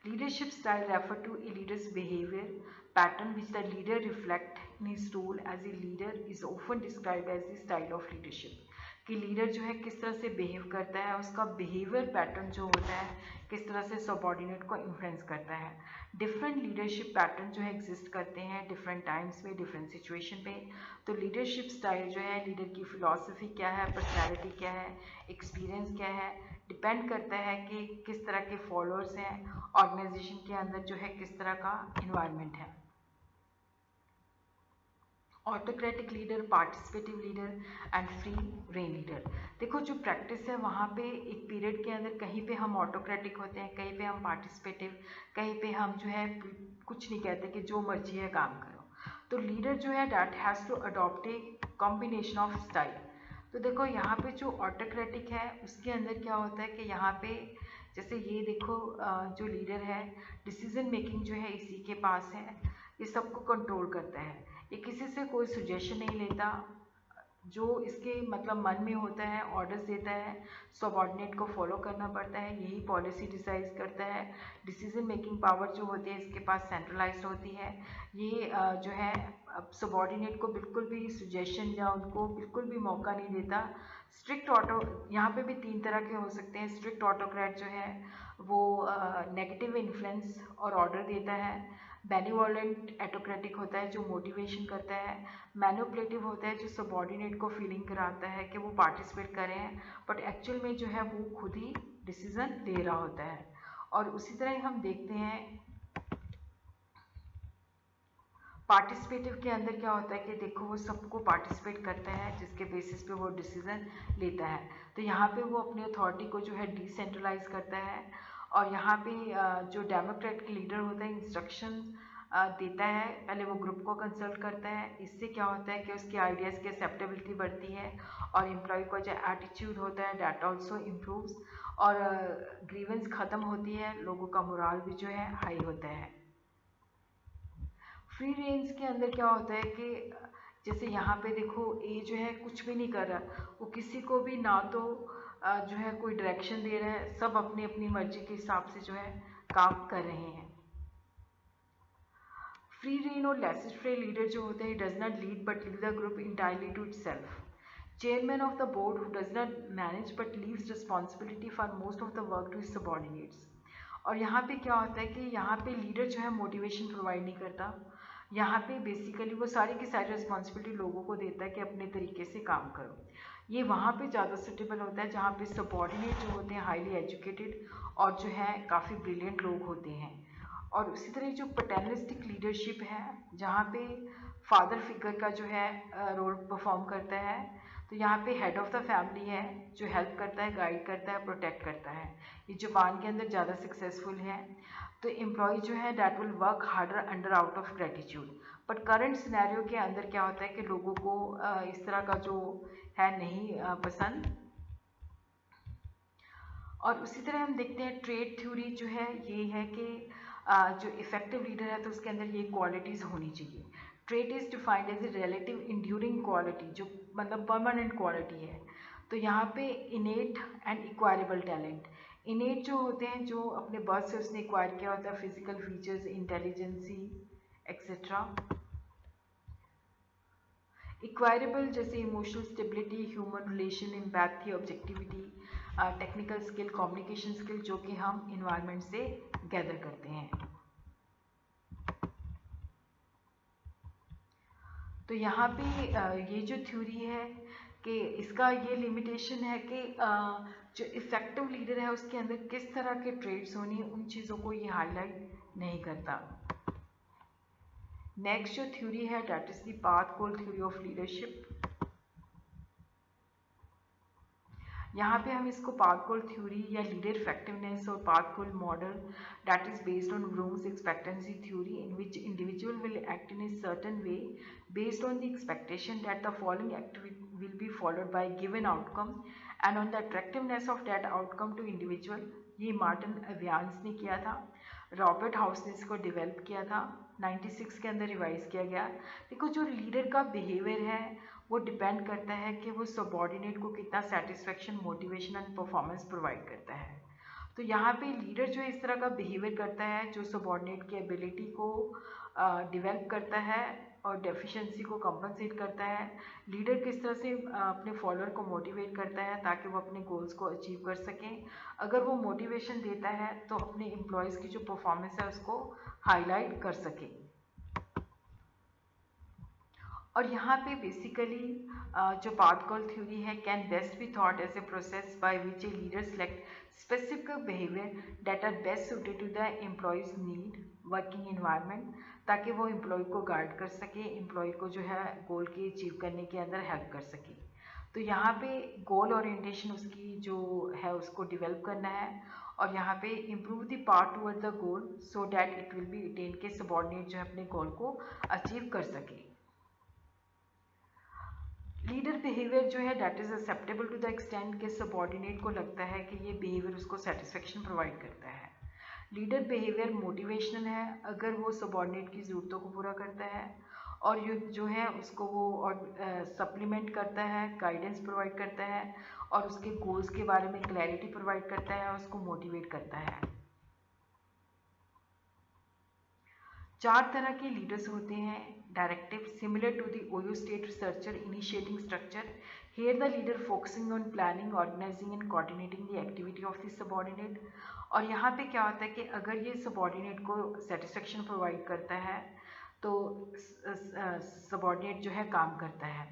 Leadership style refer to a leader's behaviour pattern which the leader reflect in his role as a leader is often describe as the style of leadership. कि लीडर जो है किस तरह से behave करता है, उसका बिहेवियर पैटर्न जो होता है किस तरह से सबॉर्डिनेट को इन्फ्लुएंस करता है. डिफरेंट लीडरशिप पैटर्न जो है एग्जिस्ट करते हैं डिफरेंट टाइम्स में, डिफरेंट सिचुएशन पे. तो लीडरशिप स्टाइल जो है, लीडर की फिलॉसफी क्या है, पर्सनैलिटी क्या है, एक्सपीरियंस क्या है, डिपेंड करता है कि किस तरह के फॉलोअर्स हैं, ऑर्गेनाइजेशन के अंदर जो है किस तरह का इन्वायरमेंट है. Autocratic leader, participative leader and free rein leader. देखो जो प्रैक्टिस है वहाँ पे एक पीरियड के अंदर कहीं पे हम ऑटोक्रेटिक होते हैं, कहीं पे हम पार्टिसिपेटिव, कहीं पे हम जो है कुछ नहीं कहते कि जो मर्जी है काम करो. तो लीडर जो है that has to adopt a combination of style. तो देखो यहाँ पे जो ऑटोक्रेटिक है उसके अंदर क्या होता है कि यहाँ पे जैसे ये देखो जो लीडर है डिसीजन मेकिंग जो है इसी के पास है, ये सबको कंट्रोल करता है, ये किसी से कोई सुजेशन नहीं लेता, जो इसके मतलब मन में होता है ऑर्डर्स देता है, सबॉर्डिनेट को फॉलो करना पड़ता है, यही पॉलिसी डिसाइड करता है. डिसीजन मेकिंग पावर जो होती है इसके पास सेंट्रलाइज्ड होती है. ये जो है अब सबॉर्डिनेट को बिल्कुल भी सुजेशन या उनको बिल्कुल भी मौका नहीं देता. स्ट्रिक्ट ऑटो, यहाँ पे भी तीन तरह के हो सकते हैं. स्ट्रिक्ट ऑटोक्रेट जो है वो नेगेटिव इन्फ्लुएंस और ऑर्डर देता है. बेनिवोलेंट एटोक्रेटिक होता है जो मोटिवेशन करता है. मैनिपुलेटिव होता है जो सबॉर्डिनेट को फीलिंग कराता है कि वो पार्टिसिपेट करें, बट एक्चुअल में जो है वो खुद ही डिसीजन ले रहा होता है. और उसी तरह हम देखते हैं पार्टिसिपेटिव के अंदर क्या होता है कि देखो वो सबको पार्टिसिपेट करता है जिसके बेसिस पे वो डिसीजन लेता है. तो यहाँ पे वो अपनी अथॉरिटी को जो है डिसेंट्रलाइज करता है, और यहाँ पे जो डेमोक्रेट लीडर होता है इंस्ट्रक्शन देता है, पहले वो ग्रुप को कंसल्ट करता है. इससे क्या होता है कि उसके आइडियाज़ की एक्सेप्टेबिलिटी बढ़ती है, और एम्प्लॉय का जो एटीट्यूड होता है डैट ऑल्सो इम्प्रूव्स, और ग्रीवेंस ख़त्म होती है, लोगों का मोराल भी जो है हाई होता है. फ्री रेंज के अंदर क्या होता है कि जैसे यहाँ पे देखो ए जो है कुछ भी नहीं कर रहा, वो किसी को भी ना तो जो है कोई डायरेक्शन दे रहा है, सब अपनी अपनी मर्जी के हिसाब से जो है काम कर रहे हैं। फ्री रेन और लेसिस फ्री लीडर जो होते हैं does not lead but leave the group entirely to itself. Chairman of the board who does not manage but leaves responsibility for most of the work to his subordinates। और यहाँ पे क्या होता है कि यहाँ पे लीडर जो है मोटिवेशन प्रोवाइड नहीं करता, यहाँ पे बेसिकली वो सारी की सारी रिस्पॉन्सिबिलिटी लोगों को देता है कि अपने तरीके से काम करो। ये वहाँ पे ज़्यादा सुटेबल होता है जहाँ पे सबॉर्डिनेट जो होते हैं हाईली एजुकेटेड और जो है काफ़ी ब्रिलियंट लोग होते हैं। और उसी तरह जो पैटर्निस्टिक लीडरशिप है जहाँ पे फादर फिगर का जो है रोल परफॉर्म करता है, तो यहाँ पे हेड ऑफ द फैमिली है जो हेल्प करता है, गाइड करता है, प्रोटेक्ट करता है। ये जापान के अंदर ज़्यादा सक्सेसफुल है। तो एम्प्लॉय जो है that will work harder under out of gratitude. But current scenario के अंदर क्या होता है कि लोगों को इस तरह का जो है नहीं पसंद। और उसी तरह हम देखते हैं ट्रेड थ्योरी जो है ये है कि जो इफेक्टिव लीडर है तो उसके अंदर ये क्वालिटीज़ होनी चाहिए। Trait is defined as a relative enduring quality, जो मतलब परमानेंट क्वालिटी है। तो यहाँ पे इनेट एंड इक्वायरेबल टैलेंट। इनेट जो होते हैं जो अपने बर्थ से उसने एक्वायर किया होता है, फिजिकल फीचर्स, इंटेलिजेंसी एक्सेट्रा। इक्वायरेबल जैसे emotional stability, human relation, empathy, objectivity, technical skill, communication skill जो कि हम इन्वायरमेंट से गैदर करते हैं। तो यहाँ पे ये जो थ्योरी है कि इसका ये लिमिटेशन है कि जो इफेक्टिव लीडर है उसके अंदर किस तरह के ट्रेड्स होनी, उन चीज़ों को ये हाईलाइट नहीं करता। नेक्स्ट जो थ्योरी है that is the path goal theory of leadership. यहाँ पे हम इसको पाथ गोल थ्योरी या लीडर इफेक्टिवनेस और path goal model that is based on Bloom's expectancy theory, in which individual will act in a certain way based on the expectation that the following activity will be followed by given outcome and on the attractiveness of that outcome to individual। ये Martin अवियांस ने किया था, Robert house ने इसको develop किया था, 96 के अंदर रिवाइज किया गया। देखो जो लीडर का बिहेवियर है वो डिपेंड करता है कि वो सबॉर्डिनेट को कितना satisfaction, motivation and performance provide करता है। तो यहाँ पे लीडर जो इस तरह का बिहेवियर करता है जो सबॉर्डिनेट की एबिलिटी को डेवलप करता है और डेफिशिएंसी को कंपनसेट करता है। लीडर किस तरह से अपने फॉलोअर को मोटिवेट करता है ताकि वो अपने गोल्स को अचीव कर सकें। अगर वो मोटिवेशन देता है तो अपने एम्प्लॉयज़ की जो परफॉर्मेंस है उसको हाईलाइट कर सके। और यहाँ पे बेसिकली जो पाथ गोल थ्योरी है can best be thought as a process by which a leader select specific behavior that are best suited to the employees need working environment, ताकि वो एम्प्लॉय को गाइड कर सके, एम्प्लॉय को जो है गोल की अचीव करने के अंदर हेल्प कर सके। तो यहाँ पे गोल ओरिएंटेशन उसकी जो है उसको डेवलप करना है और यहाँ पे improve the part toward the goal so that it will be attain के सबॉर्डिनेट जो है अपने गोल को अचीव कर सके। लीडर बिहेवियर जो है that is acceptable to the extent के सबॉर्डिनेट को लगता है कि ये बिहेवियर उसको सेटिस्फेक्शन प्रोवाइड करता है। लीडर बिहेवियर मोटिवेशनल है अगर वो सबॉर्डिनेट की ज़रूरतों को पूरा करता है और जो है उसको वो और सप्लीमेंट करता है, गाइडेंस प्रोवाइड करता है और उसके गोल्स के बारे में क्लैरिटी प्रोवाइड करता है और उसको मोटिवेट करता है। 4 तरह के लीडर्स होते हैं। Directive similar to the Ohio State researcher initiating structure, here the leader focusing on planning, organising and coordinating the activity of the subordinate. और यहाँ पे क्या होता है कि अगर ये सबॉर्डिनेट को सेटिस्फेक्शन प्रोवाइड करता है तो सबॉर्डिनेट जो है काम करता है।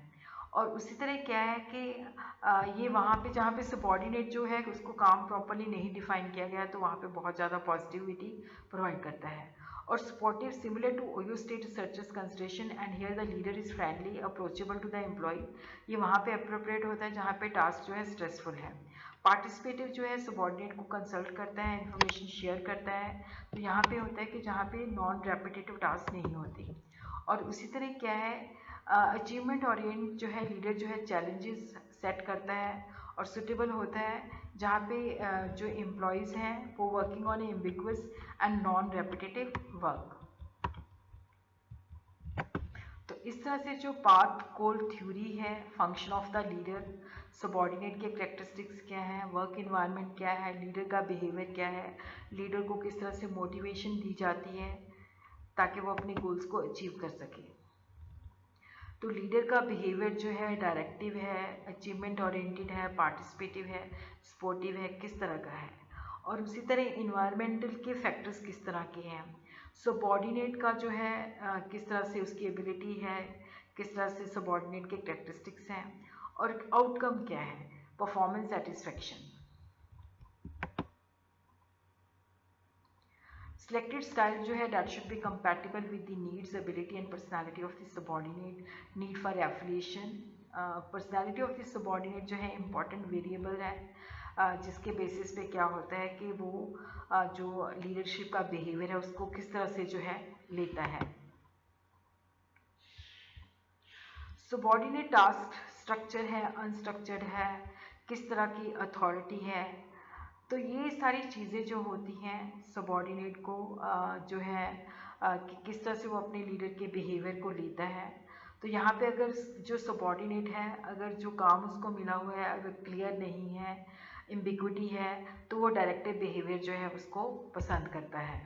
और उसी तरह क्या है कि ये वहाँ पे जहाँ पे सबॉर्डिनेट जो है उसको काम प्रॉपरली नहीं डिफाइन किया गया तो वहाँ पे बहुत ज़्यादा पॉजिटिविटी प्रोवाइड करता है। और supportive similar to Ohio State researchers consideration and here the leader is friendly approachable to the employ, ये वहाँ पे अप्रोप्रिएट होता है जहाँ पे टास्क जो है स्ट्रेसफुल है। पार्टिसिपेटिव जो है सबॉर्डिनेट को कंसल्ट करता है, इन्फॉर्मेशन शेयर करता है, तो यहाँ पे होता है कि जहाँ पे नॉन रेपिटेटिव टास्क नहीं होती। और उसी तरह क्या है अचीवमेंट ओरिएंट जो है लीडर जो है चैलेंजेस सेट करता है और सुटेबल होता है जहाँ पे जो एम्प्लॉयज़ हैं वो working on ambiguous and non repetitive work. इस तरह से जो पाथ गोल थ्योरी है, function of the leader, subordinate के करेक्टरिस्टिक्स क्या है, वर्क इन्वायरमेंट क्या है, लीडर का बिहेवियर क्या है, लीडर को किस तरह से मोटिवेशन दी जाती है ताकि वो अपने गोल्स को अचीव कर सके। तो लीडर का बिहेवियर जो है डायरेक्टिव है, अचीवमेंट ओरिएंटेड है, पार्टिसिपेटिव है, स्पोर्टिव है, किस तरह का है। और उसी तरह इन्वायरमेंटल के फैक्टर्स किस तरह के हैं। सबॉर्डिनेट का जो है किस तरह से उसकी एबिलिटी है, किस तरह से सबॉर्डिनेट के कैरेक्टरिस्टिक्स हैं, और आउटकम क्या है, परफॉर्मेंस सेटिस्फेक्शन। Selected style जो है that should be compatible with the needs, ability and personality of the subordinate, need for affiliation. Personality of the subordinate जो है important variable है, जिसके बेसिस पे क्या होता है कि वो जो लीडरशिप का बिहेवियर है उसको किस तरह से जो है लेता है। सबॉर्डिनेट टास्क स्ट्रक्चर है, अनस्ट्रक्चर्ड है, किस तरह की अथॉरिटी है। तो ये सारी चीज़ें जो होती हैं सबॉर्डिनेट को जो है कि किस तरह से वो अपने लीडर के बिहेवियर को लेता है। तो यहाँ पे अगर जो सबॉर्डिनेट है, अगर जो काम उसको मिला हुआ है अगर क्लियर नहीं है, एम्बिग्विटी है, तो वो डायरेक्टिव बिहेवियर जो है उसको पसंद करता है।